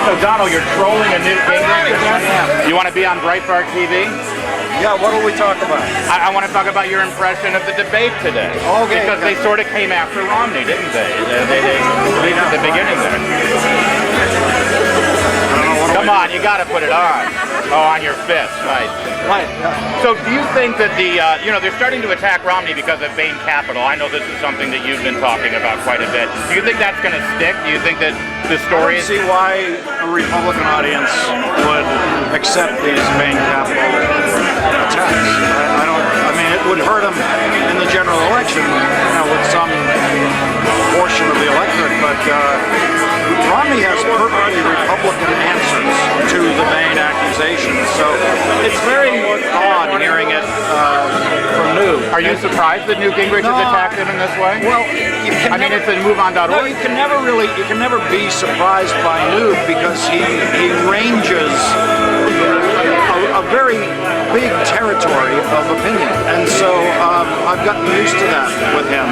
So Donald, you're trolling a Newt Gingrich event? You want to be on Breitbart TV? Yeah, what will we talk about? I want to talk about your impression of the debate today. Okay. Because they sort of came after Romney, didn't they? They at least at the beginning there. Come on, you got to put it on. Oh, on your fist, nice. Right. So do you think that they're starting to attack Romney because of Bain Capital? I know this is something that you've been talking about quite a bit. Do you think that's going to stick? Do you think that the story I don't see why a Republican audience would accept these Bain Capital attacks. I mean, it would hurt them in the general election, with some portion of the electorate, but Romney has perfectly Republican answers to the Bain accusations, so it's very odd hearing it from Newt. Are you surprised that Newt Gingrich has attacked him in this way? Well, it's in MoveOn.org. No, you can never be surprised by Newt because he ranges a very big territory of opinion, and so I've gotten used to that with him.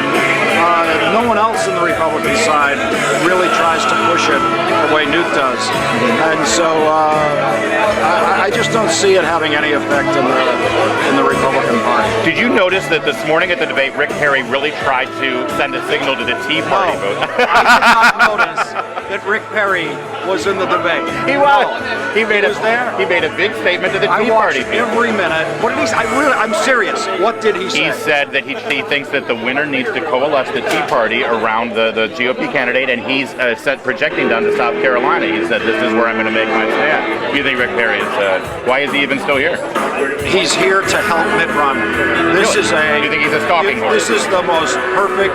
No one else in the Republican side really tries to push it the way Newt does, and so I just don't see it having any effect in the Republican Party. Did you notice that this morning at the debate, Rick Perry really tried to send a signal to the Tea Party vote? I did not notice that Rick Perry was in the debate. He was. He was there. He made a big statement to the Tea I watched Party. every minute. What did he say? I'm serious. What did he say? He said that he thinks that the winner needs to coalesce the Tea Party around the GOP candidate, and he's projecting down to South Carolina. He said, "This is where I'm going to make my stand." Do you think Rick Perry is? Why is he even still here? He's here to help Mitt Romney. Do you think he's a stalking horse? This is the most perfect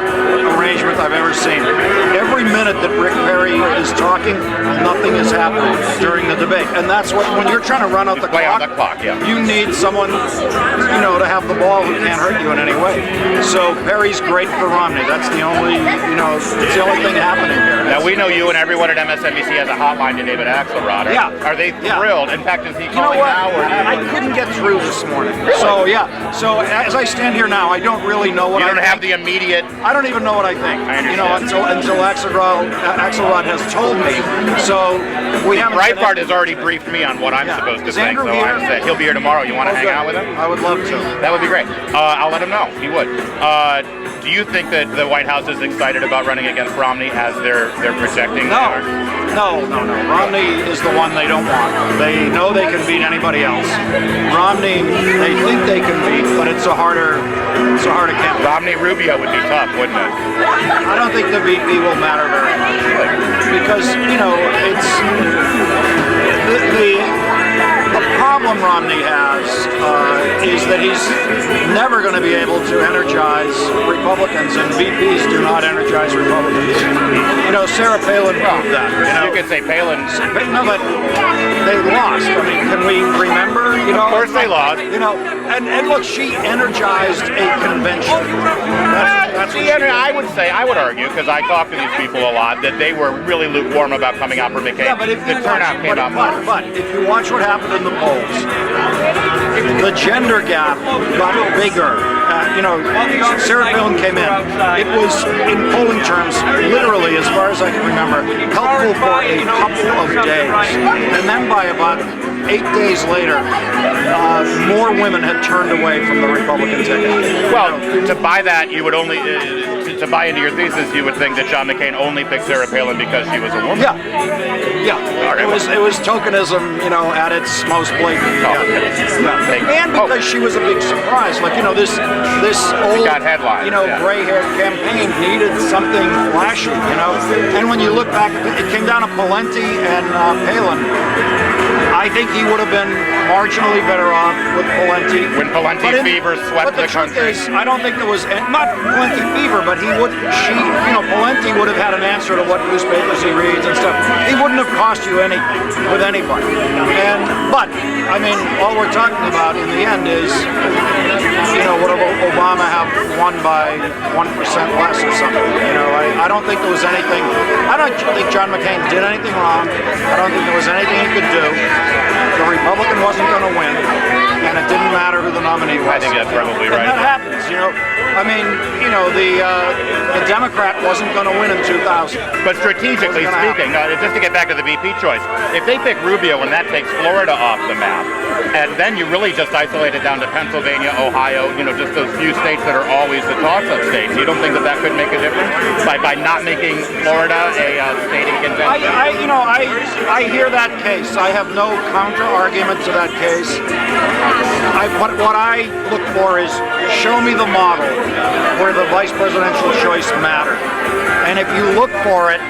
arrangement I've ever seen. Every minute that Rick Perry is talking, nothing is happening during the debate, and that's when you're trying to run out the clock. You need someone, to have the ball who can't hurt you in any way. So Perry's great for Romney. That's the only, it's the only thing happening here. Now we know you and everyone at MSNBC has a hotline to David Axelrod. Are they thrilled? In fact, is he calling now? I couldn't get through this morning. So So as I stand here now, I don't really know what I think. You don't have the immediate. I don't even know what I think. I understand. Until Axelrod has told me. So we haven't. Breitbart has already briefed me on what I'm supposed to think. Andrew here? He'll be here tomorrow. You want to hang out with him? I would love to. That would be great. I'll let him know. He would. Do you think that the White House is excited about running against Romney as they're projecting? No. Romney is the one they don't want. They know they can beat anybody else. Romney, they think they can beat, but it's a harder camp. Romney Rubio would be tough, wouldn't it? I don't think the VP will matter very much because it's the problem Romney has is that he's never going to be able to energize Republicans, and VPs do not energize Republicans. Sarah Palin proved that. You could say Palin. No, but they lost. I mean, can we remember? Of course they lost. And look, she energized a convention. That's I would argue, because I talk to these people a lot, that they were really lukewarm about coming out for McCain. Yeah, but if the turnout came out more. But if you watch what happened in the polls, the gender gap got bigger. Sarah Palin came in. It was, in polling terms, literally, as far as I can remember, helpful for a couple of days. And then by about 8 days later, more women had turned away from the Republican ticket. Well, to buy that, you would only... to buy into your thesis, you would think that John McCain only picked Sarah Palin because she was a woman. Yeah. It was tokenism, at its most blatant. And because she was a big surprise, this old, gray-haired campaign needed something flashy, And when you look back, it came down to Pawlenty and Palin. I think he would have been marginally better off with Pawlenty. When Pawlenty fever swept the country. Truth is, I don't think there was not Pawlenty fever, but Pawlenty would have had an answer to what newspapers he reads and stuff. He wouldn't have cost you anything with anybody. But all we're talking about in the end is, would Obama have won by 1% less or something? I don't think there was anything. I don't think John McCain did anything wrong. I don't think there was anything he could do. The Republican wasn't going to win, and it didn't matter who the nominee was. I think that's probably right. And that happens, you know. I mean, you know, the Democrat wasn't going to win in 2000. But strategically speaking, just to get back to the VP choice, if they pick Rubio and that takes Florida off the map, and then you really just isolate it down to Pennsylvania, Ohio, you know, just those few states that are always the toss-up states. You don't think that could make a difference by not making Florida a state in contention? I hear that case. I have no counter argument to that case. What I look for is show me the model where the vice presidential choice mattered, and if you look for it.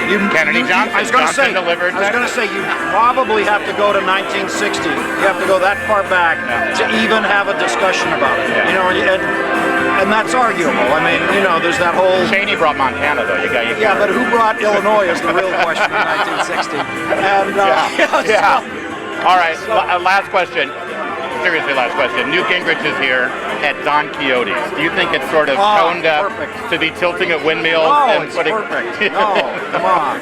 Johnson. I was going to say you probably have to go to 1960. You have to go that far back to even have a discussion about it. Yeah. You know, and that's arguable. I mean, you know, there's that whole. Cheney brought Montana, though. Yeah, but who brought Illinois is the real question in 1960. And All right, last question. Seriously, last question. Newt Gingrich is here at Don Quixote's. Do you think it's sort of toned up to be tilting at windmills and it's putting? Perfect. No, come on.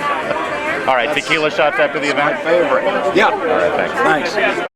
All right, tequila shots after the event. My favorite. Yeah. All right, thanks. Thanks.